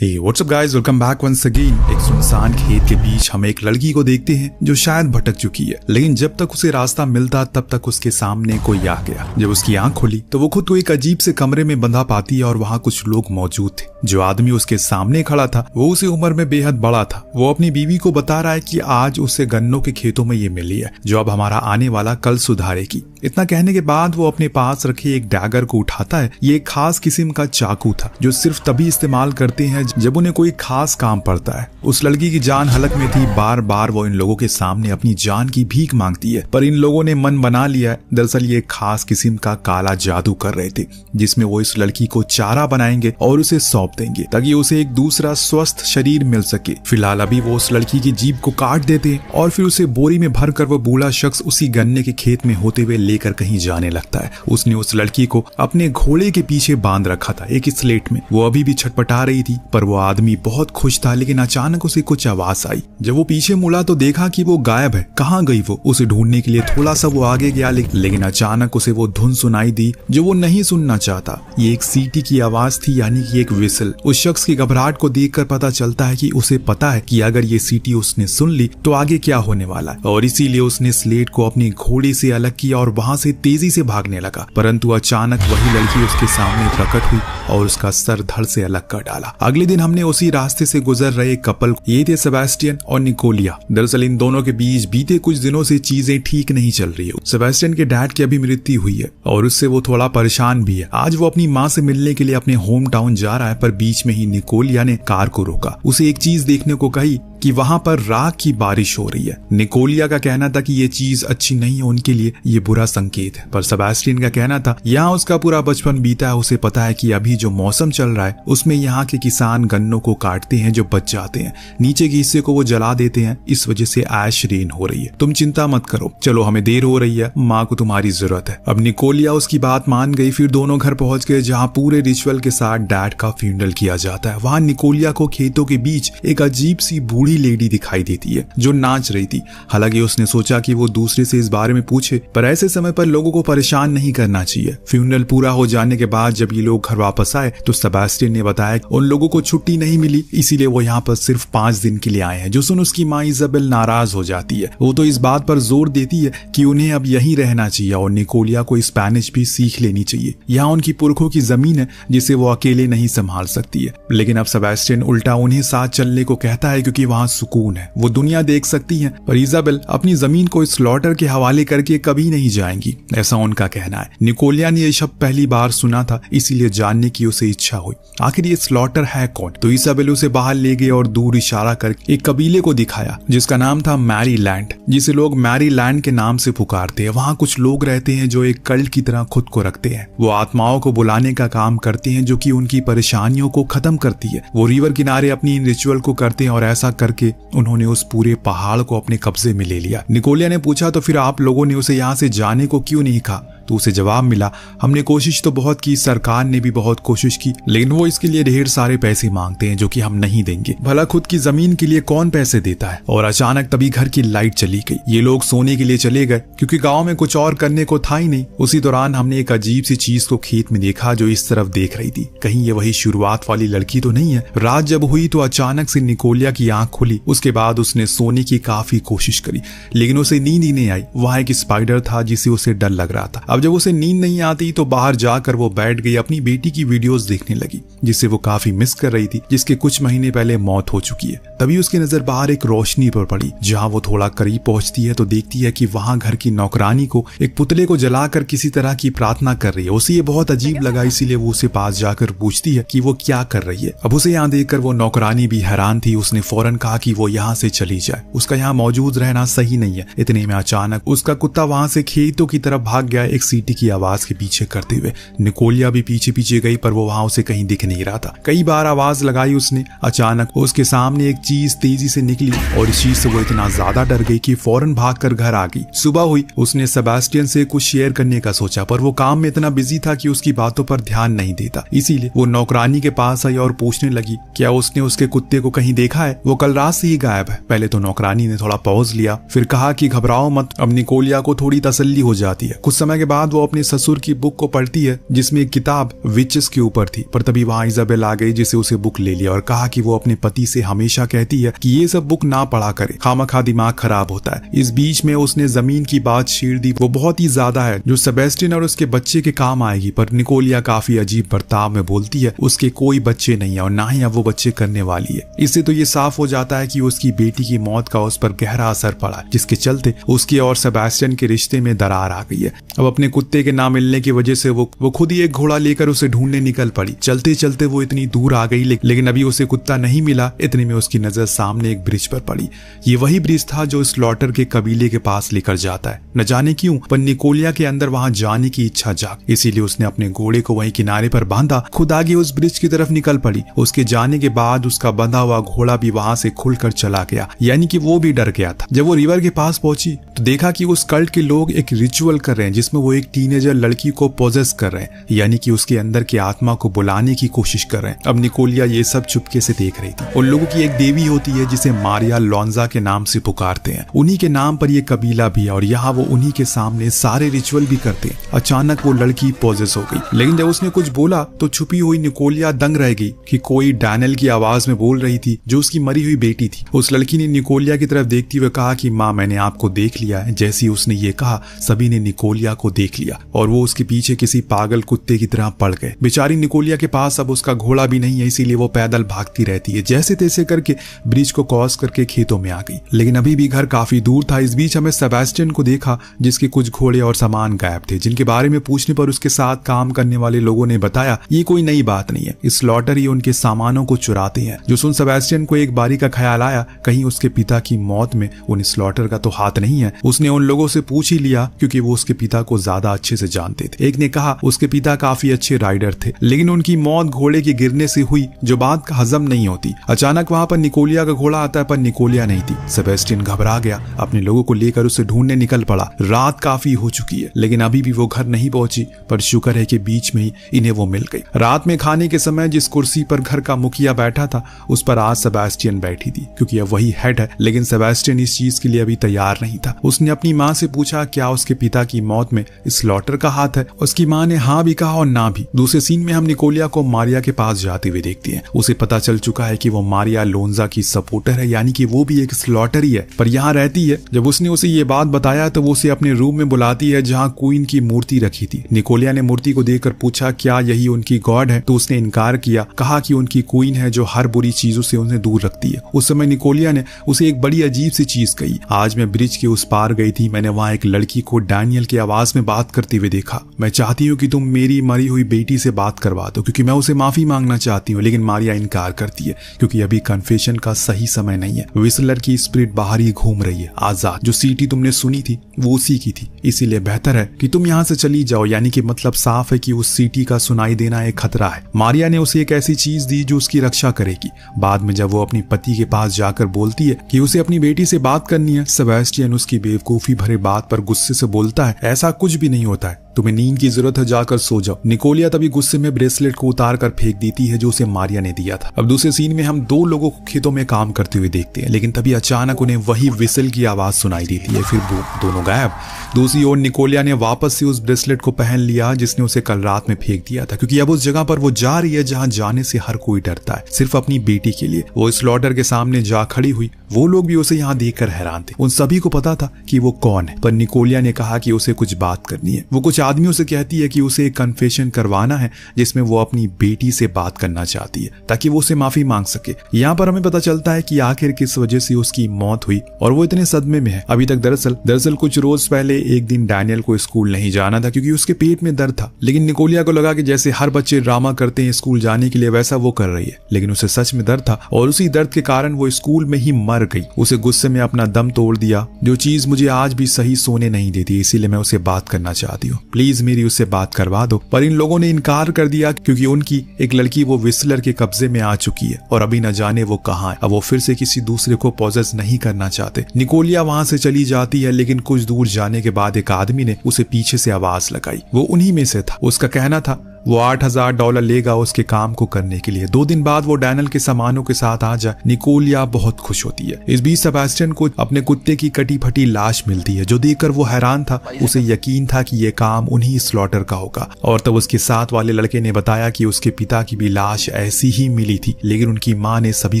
Hey, what's up guys? Welcome back once again। एक सुनसान खेत के बीच हम एक लड़की को देखते हैं जो शायद भटक चुकी है, लेकिन जब तक उसे रास्ता मिलता तब तक उसके सामने कोई आ गया। जब उसकी आंख खुली तो वो खुद को एक अजीब से कमरे में बंधा पाती है और वहाँ कुछ लोग मौजूद थे। जो आदमी उसके सामने खड़ा था वो उसे उम्र में बेहद बड़ा था। वो अपनी बीवी को बता रहा है कि आज उसे गन्नों के खेतों में ये मिली है जो अब हमारा आने वाला कल सुधारेगी। इतना कहने के बाद वो अपने पास रखे एक डैगर को उठाता है। ये एक खास किस्म का चाकू था जो सिर्फ तभी इस्तेमाल करते हैं जब उन्हें कोई खास काम पड़ता है। उस लड़की की जान हलक में थी। बार बार वो इन लोगों के सामने अपनी जान की भीख मांगती है, पर इन लोगों ने मन बना लिया है। दरअसल ये खास किस्म का काला जादू कर रहे थे जिसमें वो इस लड़की को चारा बनाएंगे और उसे सौंप देंगे ताकि उसे एक दूसरा स्वस्थ शरीर मिल सके। फिलहाल अभी वो उस लड़की की जीभ को काट देते हैं और फिर उसे बोरी में भर कर वो बूढ़ा शख्स उसी गन्ने के खेत में होते हुए लेकर कहीं जाने लगता है। उसने उस लड़की को अपने घोड़े के पीछे बांध रखा था एक स्लेट में। वो अभी भी छटपटा रही थी, पर वो आदमी बहुत खुश था। लेकिन अचानक उसे कुछ आवाज आई। जब वो पीछे मुड़ा तो देखा कि वो गायब है। कहाँ गई वो? उसे ढूंढने के लिए थोड़ा सा वो आगे गया, लेकिन अचानक उसे वो धुन सुनाई दी जो वो नहीं सुनना चाहता। ये एक सीटी की आवाज थी, यानी कि एक विसल। उस शख्स की घबराहट को देखकर पता चलता है कि उसे पता है कि अगर ये सीटी उसने सुन ली तो आगे क्या होने वाला है, और इसीलिए उसने स्लेट को अपनी घोड़े से अलग किया और वहां से तेजी से भागने लगा। परंतु अचानक वही लड़की उसके सामने प्रकट हुई और उसका सर धड़ से अलग कर डाला। अगले दिन हमने उसी रास्ते से गुजर रहे कपल, ये थे सेबेस्टियन और निकोलिया। दरअसल इन दोनों के बीच बीते कुछ दिनों से चीजें ठीक नहीं चल रही है। सेबेस्टियन के डैड की अभी मृत्यु हुई है और उससे वो थोड़ा परेशान भी है। आज वो अपनी माँ से मिलने के लिए अपने होम टाउन जा रहा है, पर बीच में ही निकोलिया ने कार को रोका। उसे एक चीज देखने को कही कि वहां पर राख की बारिश हो रही है। निकोलिया का कहना था कि ये चीज अच्छी नहीं है उनके लिए, ये बुरा संकेत है। पर सेबेस्टियन का कहना था यहाँ उसका पूरा बचपन बीता है, उसे पता है कि अभी जो मौसम चल रहा है उसमें यहाँ के किसान गन्नों को काटते हैं जो बच जाते हैं, नीचे के हिस्से को वो जला देते हैं। इस वजह से ऐश रेन हो रही है। तुम चिंता मत करो, चलो हमें देर हो रही है, माँ को तुम्हारी जरूरत है। अब निकोलिया उसकी बात मान गई। फिर दोनों घर पहुंच गए जहाँ पूरे रिचुअल के साथ डैड का फ्यूनरल किया जाता है। वहाँ निकोलिया को खेतों के बीच एक अजीब सी बूढ़ी लेडी दिखाई देती है जो नाच रही थी। हालांकि उसने सोचा कि वो दूसरे से इस बारे में पूछे, पर ऐसे समय पर लोगों को परेशान नहीं करना चाहिए। फ्यूनरल पूरा हो जाने के बाद जब ये लोग घर वापस आए तो सेबेस्टियन ने बताया उन लोगों को छुट्टी नहीं मिली, इसीलिए वो यहाँ पर सिर्फ 5 दिन के लिए आए हैं। जो सुन उसकी माँ इजाबेल नाराज हो जाती है। वो तो इस बात पर जोर देती है कि उन्हें अब यहीं रहना चाहिए और निकोलिया को स्पेनिश भी सीख लेनी चाहिए। यहाँ उनकी पुरखों की जमीन है जिसे वो अकेले नहीं संभाल सकती है। लेकिन अब सेबेस्टियन उल्टा उन्हें साथ चलने को कहता है क्योंकि वहाँ सुकून है, वो दुनिया देख सकती है। पर इजाबेल अपनी जमीन को स्लॉटर के हवाले करके कभी नहीं जाएंगी, ऐसा उनका कहना है। निकोलिया ने यह शब्द पहली बार सुना था, इसीलिए जानने की उसे इच्छा हुई आखिर ये स्लॉटर है कौन। तो इजाबेल उसे बाहर ले गए और दूर इशारा करके एक कबीले को दिखाया जिसका नाम था मैरीलैंड, जिसे लोग मैरीलैंड के नाम से पुकारते हैं। वहाँ कुछ लोग रहते हैं जो एक कल्ट की तरह खुद को रखते हैं। वो आत्माओं को बुलाने का काम करते हैं जो कि उनकी परेशानियों को खत्म करती है। वो रिवर किनारे अपनी इन रिचुअल को करते हैं और ऐसा करके उन्होंने उस पूरे पहाड़ को अपने कब्जे में ले लिया। निकोलिया ने पूछा तो फिर आप लोगों ने उसे यहाँ से जाने को क्यों नहीं कहा? तो उसे जवाब मिला, हमने कोशिश तो बहुत की, सरकार ने भी बहुत कोशिश की, लेकिन वो इसके लिए ढेर सारे पैसे मांगते हैं जो कि हम नहीं देंगे। भला खुद की जमीन के लिए कौन पैसे देता है? और अचानक तभी घर की लाइट चली गई। ये लोग सोने के लिए चले गए क्योंकि गांव में कुछ और करने को था ही नहीं। उसी दौरान हमने एक अजीब सी चीज को खेत में देखा जो इस तरफ देख रही थी। कहीं ये वही शुरुआत वाली लड़की तो नहीं है? रात जब हुई तो अचानक से निकोलिया की आंख खुली। उसके बाद उसने सोने की काफी कोशिश करी लेकिन उसे नींद ही नहीं आई। वहां एक स्पाइडर था जिसे उसे डर लग रहा था। अब जब उसे नींद नहीं आती तो बाहर जाकर वो बैठ गई, अपनी बेटी की वीडियोस देखने लगी जिसे वो काफी मिस कर रही थी, जिसके कुछ महीने पहले मौत हो चुकी है। तभी उसकी नजर बाहर एक रोशनी पर पड़ी। जहां वो थोड़ा करीब पहुंचती है तो देखती है कि वहां घर की नौकरानी को एक पुतले को जलाकर किसी तरह की प्रार्थना कर रही है। उसे ये बहुत अजीब लगा, इसीलिए वो उसे पास जाकर पूछती है कि वो क्या कर रही है। अब उसे यहाँ देखकर वो नौकरानी भी हैरान थी। उसने फौरन कहा कि वो यहाँ से चली जाए, उसका यहाँ मौजूद रहना सही नहीं है। इतने में अचानक उसका कुत्ता वहां से खेतों की तरफ भाग गया एक सीटी की आवाज के पीछे करते हुए। निकोलिया भी पीछे पीछे गई पर वो वहां उसे कहीं दिख नहीं रहा था। कई बार आवाज लगाई उसने। अचानक उसके सामने एक चीज तेजी से निकली और इस चीज से वो इतना ज्यादा डर गई कि फौरन भागकर घर आ गई। सुबह हुई, उसने सेबेस्टियन से कुछ शेयर करने का सोचा पर वो काम में इतना बिजी था कि उसकी बातों पर ध्यान नहीं देता। इसीलिए वो नौकरानी के पास आई और पूछने लगी क्या उसने उसके कुत्ते को कहीं देखा है? वो कल कल रात से ही गायब है। पहले तो नौकरानी ने थोड़ा पॉज लिया, फिर कहा कि घबराओ मत, अब निकोलिया को थोड़ी तसल्ली हो जाती है। कुछ समय के बाद वो अपने ससुर की बुक को पढ़ती है जिसमें एक किताब विचेस के ऊपर थी, पर तभी वहां इजाबेल आ गई जिसे उसे बुक ले लिया और कहा कि वो अपने पति से हमेशा कहती है कि ये सब बुक ना पढ़ा करे, खामखा दिमाग खराब होता है। इस बीच में उसने जमीन की बात छेड़ दी, वो बहुत ही ज्यादा है जो सेबेस्टियन और उसके बच्चे के काम आएगी, पर निकोलिया काफी अजीब बर्ताव में बोलती है उसके कोई बच्चे नहीं है और ना ही अब वो बच्चे करने वाली है। इससे तो ये साफ हो जाता है कि उसकी बेटी की मौत का उस पर गहरा असर पड़ा, जिसके चलते उसके और सेबेस्टियन के रिश्ते में दरार आ गई है। अब अपने कुत्ते के ना मिलने की वजह से वो खुद ही एक घोड़ा लेकर उसे ढूंढने निकल पड़ी। चलते चलते वो इतनी दूर आ गई लेकिन अभी उसे कुत्ता नहीं मिला। इतने में उसकी नजर सामने एक ब्रिज पर पड़ी। ये वही ब्रिज था जो स्लॉटर के कबीले के पास लेकर जाता है। न जाने क्यों पर निकोलिया के अंदर वहां जाने की इच्छा जाग, इसीलिए उसने अपने घोड़े को वहीं किनारे पर बांधा, खुद आगे उस ब्रिज की तरफ निकल पड़ी। उसके जाने के बाद उसका बंधा हुआ घोड़ा भी वहां से खुलकर चला गया, यानी कि वो भी डर गया था। जब वो रिवर के पास पहुंची तो देखा कि उस कल्ट के लोग एक रिचुअल कर रहे हैं जिसमें वो एक टीनेजर लड़की को पोजेस कर रहे हैं, यानी कि उसके अंदर की आत्मा को बुलाने की कोशिश कर रहे हैं। अब निकोलिया ये सब चुपके से देख रही थी। उन लोगों की एक देवी होती है जिसे मारिया लोंजा के नाम से पुकारते हैं, उन्हीं के नाम पर ये कबीला भी है और यहाँ वो उन्हीं के सामने सारे रिचुअल भी करते हैं। अचानक वो लड़की पोजेस हो गई, लेकिन जब उसने कुछ बोला तो छुपी हुई निकोलिया दंग रह गई कि कोई डैनियल की आवाज में बोल रही थी जो उसकी मरी हुई बेटी थी। उस लड़की ने निकोलिया की तरफ देखते हुए कहा कि माँ मैंने आपको देख लिया है। जैसे ही उसने ये कहा सभी ने निकोलिया को देख लिया और वो उसके पीछे किसी पागल कुत्ते की तरह पड़ गए। बेचारी निकोलिया के पास अब उसका घोड़ा भी नहीं है, इसीलिए वो पैदल भागती रहती है। जैसे तैसे करके ब्रिज को क्रॉस करके खेतों में आ गई, लेकिन अभी भी घर काफी दूर था। इस बीच हमें सेबेस्टियन को देखा जिसके कुछ घोड़े और सामान गायब थे, जिनके बारे में पूछने पर उसके साथ काम करने वाले लोगों ने बताया ये कोई नई बात नहीं है, स्लॉटर ही उनके सामानों को चुराते हैं। जो सुन सेबेस्टियन को एक बारी का ख्याल आया कहीं उसके पिता की मौत में उन स्लॉटर का तो हाथ नहीं है। उसने उन लोगों से पूछ ही लिया क्योंकि वो उसके पिता को ज्यादा अच्छे से जानते थे। एक ने कहा उसके पिता काफी अच्छे राइडर थे, लेकिन उनकी मौत घोड़े के गिरने से हुई, जो बात का हजम नहीं होती। अचानक वहां पर निकोलिया का घोड़ा आता है पर निकोलिया नहीं थी। सेबेस्टियन घबरा गया, अपने लोगों को लेकर उसे ढूंढने निकल पड़ा। रात काफी हो चुकी है लेकिन अभी भी वो घर नहीं पहुंची, पर शुक्र है कि बीच में ही इन्हें वो मिल गई। रात में खाने के समय जिस कुर्सी पर घर का मुखिया बैठा था उस पर आज सेबेस्टियन बैठी थी, क्योंकि अब वही हेड है। लेकिन सेबेस्टियन इस चीज के लिए अभी तैयार नहीं था। उसने अपनी माँ से पूछा क्या उसके पिता की मौत में स्लॉटर का हाथ है। उसकी माँ ने हाँ भी कहा और ना भी। दूसरे सीन में हम निकोलिया को मारिया के पास जाते हुए देखते हैं। उसे पता चल चुका है कि वो मारिया लोंजा की सपोर्टर है, यानी कि वो भी एक स्लॉटर ही है, पर यहाँ रहती है। जब उसने उसे ये बात बताया तो वो उसे अपने रूम में बुलाती है जहाँ क्वीन की मूर्ति रखी थी। निकोलिया ने मूर्ति को देखकर पूछा क्या यही उनकी गॉड है, तो उसने इनकार किया, कहा कि उनकी क्वीन है जो हर बुरी चीजों से उन्हें दूर रखती है। उस समय निकोलिया ने उसे एक बड़ी अजीब सी चीज कही। आज मैं ब्रिज के उस पार गई थी, मैंने वहां एक लड़की को डैनियल की आवाज में बात करते हुए देखा। मैं चाहती हूँ कि तुम मेरी मरी हुई बेटी से बात करवा दो क्योंकि मैं उसे माफी मांगना चाहती हूँ। लेकिन मारिया इनकार करती है क्योंकि अभी कन्फेशन का सही समय नहीं है। विस्लर की स्पिरिट बाहर ही घूम रही है आजाद। जो सीटी तुमने सुनी थी वो उसी की थी, इसीलिए बेहतर है कि तुम यहाँ से चली जाओ। यानी कि मतलब साफ है कि उस सीटी का सुनाई देना एक खतरा है। मारिया ने उसे एक ऐसी चीज दी जो उसकी रक्षा करेगी। बाद में जब वो अपने पति के पास जाकर बोलती है कि उसे अपनी बेटी से बात करनी है, सेबेस्टियन उसकी बेवकूफी भरे बात पर गुस्से से बोलता है ऐसा कुछ भी नहीं होता है, तुम्हें नींद की जरूरत है, जाकर सो जाओ। निकोलिया तभी गुस्से में ब्रेसलेट को उतार कर फेंक देती है जो उसे मारिया ने दिया था। अब दूसरे सीन में हम दो लोगों को खेतों में काम करते हुए देखते हैं, लेकिन तभी अचानक उन्हें वही विसल की आवाज सुनाई देती है, फिर दोनों गायब। दूसरी ओर निकोलिया ने वापस से उस ब्रेसलेट को पहन लिया जिसने उसे कल रात में फेंक दिया था, क्योंकि अब उस जगह पर वो जा रही है जहाँ जाने से हर कोई डरता है, सिर्फ अपनी बेटी के लिए। वो स्लॉटर के सामने जा खड़ी हुई। वो लोग भी उसे यहाँ देखकर हैरान थे। उन सभी को पता था कि वो कौन है, पर निकोलिया ने कहा कि उसे कुछ बात करनी है। वो कुछ आदमियों से कहती है कि उसे एक कन्फेशन करवाना है जिसमें वो अपनी बेटी से बात करना चाहती है ताकि वो उसे माफी मांग सके। यहाँ पर हमें पता चलता है कि आखिर किस वजह से उसकी मौत हुई और वो इतने सदमे में है अभी तक। दरअसल कुछ रोज पहले एक दिन डैनियल को स्कूल नहीं जाना था क्योंकि उसके पेट में दर्द था, लेकिन निकोलिया को लगा कि जैसे हर बच्चे ड्रामा करते हैं स्कूल जाने के लिए वैसा वो कर रही है, लेकिन उसे सच में दर्द था और उसी दर्द के कारण वो स्कूल में ही मर गई। उसे गुस्से में अपना दम तोड़ दिया, जो चीज मुझे आज भी सही सोने नहीं देती, इसीलिए मैं उसे बात करना चाहती हूँ, प्लीज मेरी उससे बात करवा दो। पर इन लोगों ने इनकार कर दिया क्योंकि उनकी एक लड़की वो विस्लर के कब्जे में आ चुकी है और अभी न जाने वो कहाँ है। अब वो फिर से किसी दूसरे को पॉजेस नहीं करना चाहते। निकोलिया वहां से चली जाती है, लेकिन कुछ दूर जाने के बाद एक आदमी ने उसे पीछे से आवाज लगाई। वो उन्हीं में से था। उसका कहना था वो $8,000 लेगा उसके काम को करने के लिए। 2 दिन बाद वो डैनियल के सामानों के साथ आ जाए। निकोलिया बहुत खुश होती है। इस बीच सेबेस्टियन को अपने कुत्ते की कटी फटी लाश मिलती है, जो देखकर वो हैरान था। उसे यकीन था कि ये काम उन्हीं स्लॉटर का होगा। और तब उसके साथ वाले लड़के ने बताया कि उसके पिता की भी लाश ऐसी ही मिली थी, लेकिन उनकी माँ ने सभी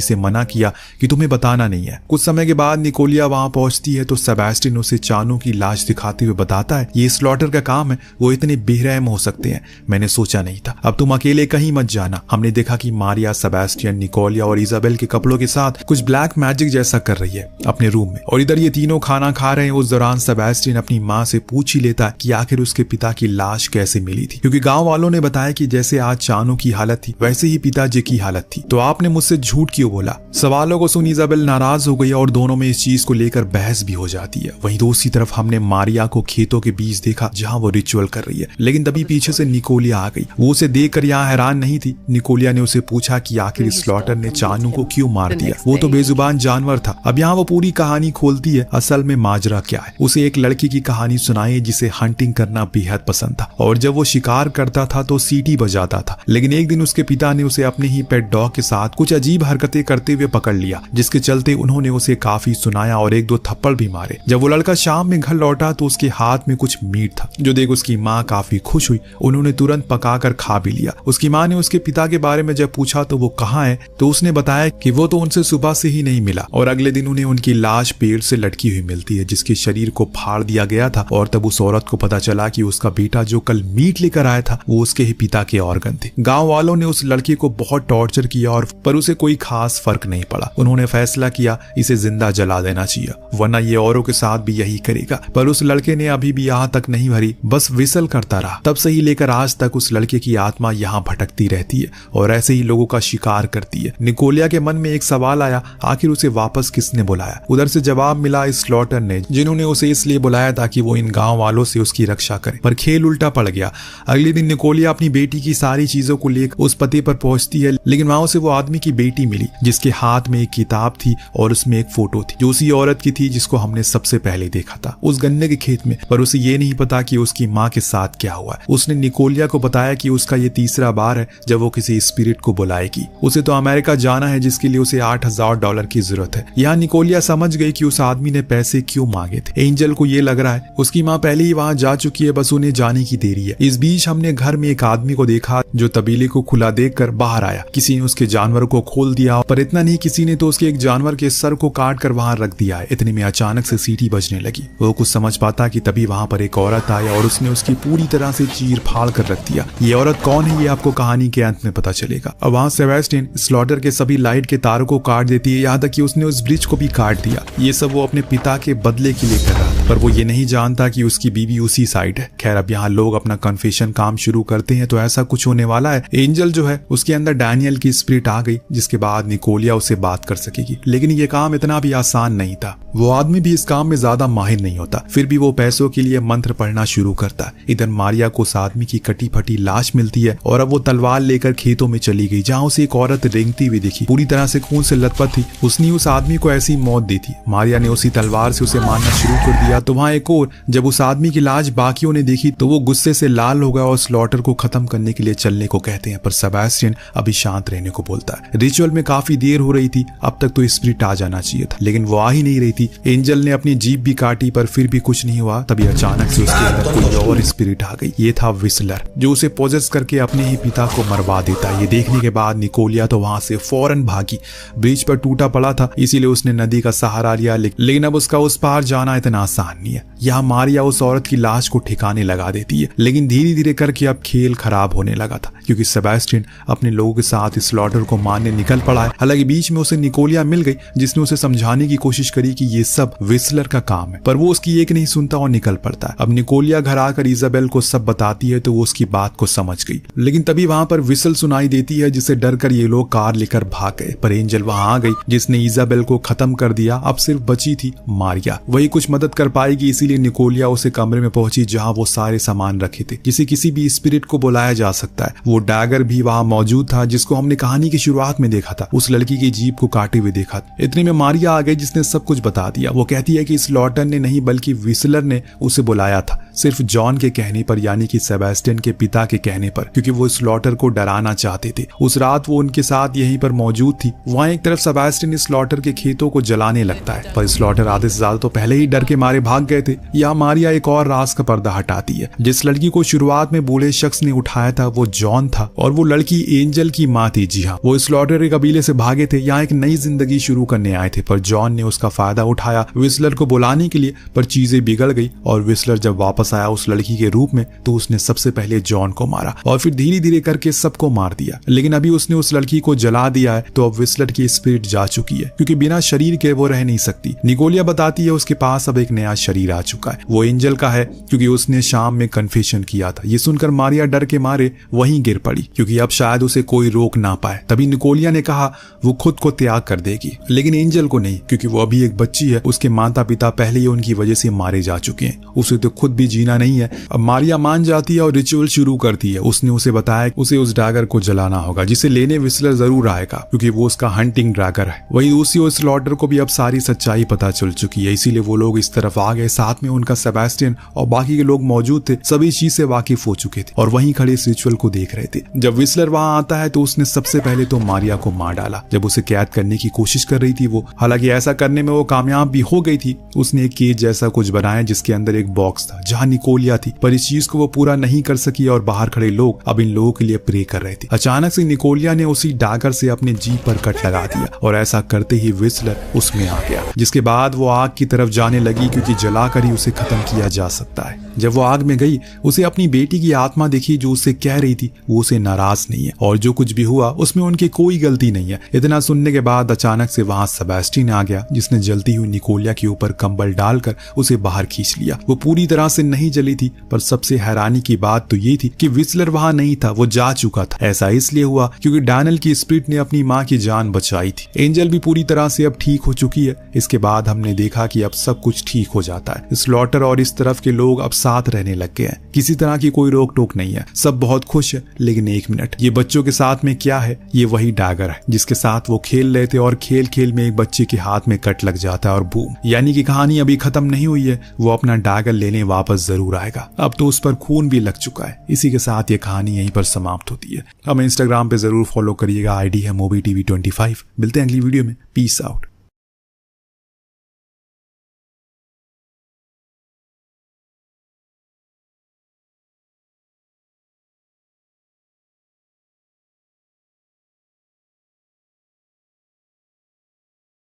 से मना किया कि तुम्हें बताना नहीं है। कुछ समय के बाद निकोलिया वहां पहुंचती है तो सेबेस्टियन उसे चानू की लाश दिखाते हुए बताता है ये स्लॉटर का काम है, वो इतने बेरहम हो सकते हैं, मैंने सोचा नहीं था। अब तुम अकेले कहीं मत जाना। हमने देखा कि मारिया, सेबेस्टियन, निकोलिया और इजाबेल के कपड़ों के साथ कुछ ब्लैक मैजिक जैसा कर रही है अपने रूम में, और इधर ये तीनों खाना खा रहे हैं। उस दौरान सेबेस्टियन अपनी माँ से पूछ ही लेता है कि आखिर उसके पिता की लाश कैसे मिली थी, क्योंकि गांव वालों ने बताया कि जैसे आज चानू की हालत थी वैसे ही पिताजी की हालत थी। तो आपने मुझसे झूठ क्यों बोला? सवालों को सुन इजाबेल नाराज हो गई और दोनों में इस चीज को लेकर बहस भी हो जाती है। वहीं दूसरी तरफ हमने मारिया को खेतों के बीच देखा जहां वो रिचुअल कर रही है, लेकिन तभी पीछे से निकोलिया आ गई। वो उसे देखकर यहाँ हैरान नहीं थी। निकोलिया ने उसे पूछा कि आखिर स्लॉटर ने चानू को क्यों मार दिया, वो तो बेजुबान जानवर था। अब यहाँ वो पूरी कहानी खोलती है, असल में माजरा क्या है। उसे एक लड़की की कहानी सुनाई जिसे हंटिंग करना बेहद पसंद था, और जब वो शिकार करता था तो सीटी बजाता था। लेकिन एक दिन उसके पिता ने उसे अपने ही पेट डॉग के साथ कुछ अजीब हरकतें करते हुए पकड़ लिया, जिसके चलते उन्होंने उसे काफी सुनाया और 1-2 थप्पड़ भी मारे। जब वो लड़का शाम में घर लौटा तो उसके हाथ में कुछ मीट था, जो देख उसकी माँ काफी खुश हुई। उन्होंने तुरंत पकाकर खा भी लिया। उसकी माँ ने उसके पिता के बारे में जब पूछा तो वो कहाँ है, तो उसने बताया कि वो तो उनसे सुबह से ही नहीं मिला, और अगले दिन उन्हें उनकी लाश पेड़ से लटकी हुई मिलती है, जिसके शरीर को फाड़ दिया गया था। और तब उस औरत को पता चला कि उसका बेटा जो कल मीट लेकर आया था वो उसके ही पिता के ऑर्गन थे। गाँव वालों ने उस लड़के को बहुत टॉर्चर किया, और पर उसे कोई खास फर्क नहीं पड़ा। उन्होंने फैसला किया इसे जिंदा जला देना चाहिए, वरना ये औरों के साथ भी यही करेगा। पर उस लड़के ने अभी भी यहाँ तक नहीं भरी, बस विसल करता रहा। तब से ही लेकर आज तक उस लड़के की आत्मा यहाँ भटकती रहती है और ऐसे ही लोगों का शिकार करती है। निकोलिया के मन में एक सवाल आया, आखिर उसे वापस किसने बुलाया? उधर से जवाब मिला इस स्लॉटर ने, जिन्होंने उसे इसलिए बुलाया ताकि वो इन गांव वालों से उसकी रक्षा करे। पर खेल उल्टा पड़ गया। अगले दिन निकोलिया अपनी बेटी की सारी चीजों को लेकर उस पते पर पहुंचती है, लेकिन वहां उसे वो आदमी की बेटी मिली जिसके हाथ में एक किताब थी और उसमें एक फोटो थी, जो उसी औरत की थी जिसको हमने सबसे पहले देखा था उस गन्ने के खेत में। पर उसे ये नहीं पता कि उसकी माँ के साथ क्या हुआ है। उसने निकोलिया को बताया कि उसका ये तीसरा बार है जब वो किसी स्पिरिट को बुलाएगी। उसे तो अमेरिका जाना है, जिसके लिए उसे $8,000 की जरूरत है। यहाँ निकोलिया समझ गई कि उस आदमी ने पैसे क्यों मांगे थे। एंजल को ये लग रहा है उसकी माँ पहले ही वहाँ जा चुकी है, बस उन्हें जाने की देरी है। इस बीच हमने घर में एक आदमी को देखा जो तबीले को खुला देखकर बाहर आया। किसी ने उसके जानवर को खोल दिया, पर इतना नहीं, किसी ने तो उसके एक जानवर के सर को काट कर वहां रख दिया है। इतने में अचानक से सीटी बजने लगी। वो कुछ समझ पाता कि तभी वहां पर एक औरत आई और उसने उसकी पूरी तरह से चीर फाड़ कर रख दिया। ये औरत कौन है ये आपको कहानी के अंत में पता चलेगा। अब वहां सेबेस्टियन स्लॉटर के सभी लाइट के तारों को काट देती है, यहाँ तक कि उसने उस ब्रिज को भी काट दिया। ये सब वो अपने पिता के बदले के लिए कर रहा था, पर वो ये नहीं जानता कि उसकी बीवी उसी साइड है। खैर, अब यहाँ लोग अपना कन्फेशन काम शुरू करते हैं, तो ऐसा कुछ होने वाला है। एंजल जो है उसके अंदर डैनियल की स्पिरिट आ गई, जिसके बाद निकोलिया उससे बात कर सकेगी। लेकिन ये काम इतना भी आसान नहीं था। वो आदमी भी इस काम में ज्यादा माहिर नहीं होता, फिर भी वो पैसों के लिए मंत्र पढ़ना शुरू करता है। इधर मारिया को उस आदमी की कटी फटी लाश मिलती है और अब वो तलवार लेकर खेतों में चली गई, जहाँ उसे एक औरत रेंगती हुई दिखी, पूरी तरह से खून से लथपथ थी। उसने उस आदमी को ऐसी मौत दी थी। मारिया ने उसी तलवार से उसे मारना शुरू कर दिया। तो वहाँ एक और, जब उस आदमी की लाश बाकियों ने देखी तो वो गुस्से से लाल हो गया और स्लॉटर को खत्म करने के लिए चलने को कहते हैं, पर सेबेस्टियन अभी शांत रहने को बोलता है। रिचुअल में काफी देर हो रही थी, अब तक तो स्पिरिट आ जाना चाहिए था, लेकिन वो आ ही नहीं रही थी। एंजल ने अपनी जीभ भी काटी, पर फिर भी कुछ नहीं हुआ। तभी अचानक से उसके अंदर कोई और स्पिरिट आ गई। ये था विस्लर, जो उसे पोजेस करके अपने ही पिता को मरवा देता। ये देखने के बाद निकोलिया तो वहां से फौरन भागी। ब्रिज पर टूटा पड़ा था, इसीलिए उसने नदी का सहारा लिया, लेकिन अब उसका उस पार जाना इतना आसान नहीं है। यहाँ मारिया उस औरत की लाश को ठिकाने लगा देती है, लेकिन धीरे धीरे करके अब खेल खराब होने लगा था, क्योंकि सेबेस्टियन अपने लोगों के साथ स्लॉटर को मारने निकल पड़ा है। हालांकि बीच में उसे निकोलिया मिल गई, जिसने उसे समझाने की कोशिश करी कि ये सब विस्लर का काम है, पर वो उसकी एक नहीं सुनता और निकल पड़ता है। अब निकोलिया घर आकर इजाबेल को सब बताती है, तो वो उसकी बात को समझ गई। लेकिन तभी वहां पर विसल सुनाई देती है, जिससे डर कर ये लोग कार लेकर भाग गए। पर एंजल वहां आ गई, जिसने इजाबेल को खत्म कर दिया। अब सिर्फ बची थी मारिया, वही कुछ मदद कर पाएगी। इसीलिए निकोलिया उसे कमरे में पहुंची जहां वो सारे सामान रखे थे, जिसे किसी भी स्पिरिट को बुलाया जा सकता है। वो डैगर भी वहां मौजूद था, जिसको हमने कहानी की शुरुआत में देखा था, उस लड़की की जीभ को काटे हुए देखा। इतने में मारिया आ गई, जिसने सब कुछ बता दिया। वो कहती है कि स्लॉटर ने नहीं बल्कि विस्लर ने उसे बुलाया था। सिर्फ जॉन के कहने पर, यानी कि सेबेस्टियन के पिता के कहने पर, क्योंकि वो स्लॉटर को डराना चाहते थे। उस रात वो उनके साथ यहीं पर मौजूद थी। वहाँ एक तरफ सेबेस्टियन स्लॉटर के खेतों को जलाने लगता है, पर स्लॉटर आधे से ज्यादा तो पहले ही डर के मारे भाग गए थे। यहाँ मारिया एक और राज का पर्दा हटाती है। जिस लड़की को शुरुआत में बूढ़े शख्स ने उठाया था वो जॉन था, और वो लड़की एंजल की माँ थी। जी हाँ, वो स्लॉटर के कबीले से भागे थे, यहाँ एक नई जिंदगी शुरू करने आए थे, पर जॉन ने उसका फायदा उठाया व्हिसलर को बुलाने के लिए। पर चीजें बिगड़ गई और व्हिसलर जब वापस आया उस लड़की के रूप में, तो उसने सबसे पहले जॉन को मारा और फिर धीरे धीरे करके सबको मार दिया। लेकिन अभी उसने उस लड़की को जला दिया है, तो अब व्हिसलर की स्पिरिट जा चुकी है, क्योंकि बिना शरीर के वो रह नहीं सकती। निकोलिया बताती है उसके पास अब एक नया शरीर आ चुका है, वो एंजल का है, क्योंकि उसने शाम में कन्फेशन किया था। ये सुनकर मारिया डर के मारे वहीं गिर पड़ी, क्योंकि अब शायद उसे कोई रोक ना पाए। तभी निकोलिया ने कहा वो खुद को त्याग कर देगी, लेकिन एंजल को नहीं, क्योंकि वो अभी एक बच्ची है। उसके माता पिता पहले ही उनकी वजह से मारे जा चुके हैं, उसे तो खुद भी जीना नहीं है। अब मारिया मान जाती है और रिचुअल शुरू करती है। उसने उसे बताया उसे उस ड्रैगर को जलाना होगा, जिसे लेने व्हिसलर जरूर आएगा, क्योंकि वो उसका हंटिंग ड्रैगर है। वहीं दूसरी ओर स्लॉटर को भी अब सारी सच्चाई पता चल चुकी है, इसीलिए वो लोग इस तरफ आ गए। साथ में उनका सेबेस्टियन और बाकी के लोग मौजूद थे, सभी चीज से वाकिफ हो चुके थे और वहीं खड़े इस रिचुअल को देख रहे थे। जब व्हिसलर वहां आता है तो उसने सबसे पहले तो मारिया को मार डाला जब उसे कैद करने की कोशिश कर रही थी वो। हालांकि ऐसा करने में वो कामयाब भी हो गई थी। उसने एक केज जैसा कुछ बनाया जिसके अंदर एक बॉक्स था जहां निकोलिया थी, पर इस चीज को वो पूरा नहीं कर सकी और बाहर खड़े लोग अब इन लोगों के लिए प्रे कर रहे थे। अचानक से निकोलिया ने उसी डैगर से अपने जीप पर कट लगा दिया और ऐसा करते ही व्हिसलर उसमें आ गया, जिसके बाद वो आग की तरफ जाने लगी, क्योंकि जलाकर ही उसे खत्म किया जा सकता है। जब वो आग में गई उसे अपनी बेटी की आत्मा दिखी जो उससे कह रही थी वो उसे नाराज नहीं है और जो कुछ भी हुआ उसमें उनकी कोई गलती नहीं है। इतना सुनने के बाद अचानक से वहां सेबेस्टियन आ गया, जिसने जलती हुई निकोलिया के ऊपर कंबल डालकर उसे बाहर खींच लिया। वो पूरी तरह से नहीं जली थी, पर सबसे हैरानी की बात तो ये थी कि व्हिसलर वहां नहीं था, वो जा चुका था। ऐसा इसलिए हुआ क्योंकि डैनियल की स्पिरिट ने अपनी माँ की जान बचाई थी। एंजल भी पूरी तरह से अब ठीक हो चुकी है। इसके बाद हमने देखा कि अब सब कुछ ठीक हो जाता है। स्लॉटर और इस तरफ के लोग अब साथ रहने लग गए हैं, किसी तरह की कोई रोक टोक नहीं है, सब बहुत खुश है। लेकिन एक मिनट, ये बच्चों के साथ में क्या है? ये वही डैगर है जिसके साथ वो खेल रहे थे और खेल खेल में एक बच्चे के हाथ में कट लग जाता है और बूम, यानी कि कहानी अभी खत्म नहीं हुई है। वो अपना डैगर लेने वापस जरूर आएगा। अब तो उस पर खून भी लग चुका है। इसी के साथ ये कहानी यहीं पर समाप्त होती है। हमें इंस्टाग्राम पे जरूर फॉलो करिएगा, आईडी है MobiTV25। मिलते हैं अगली वीडियो में। Peace out.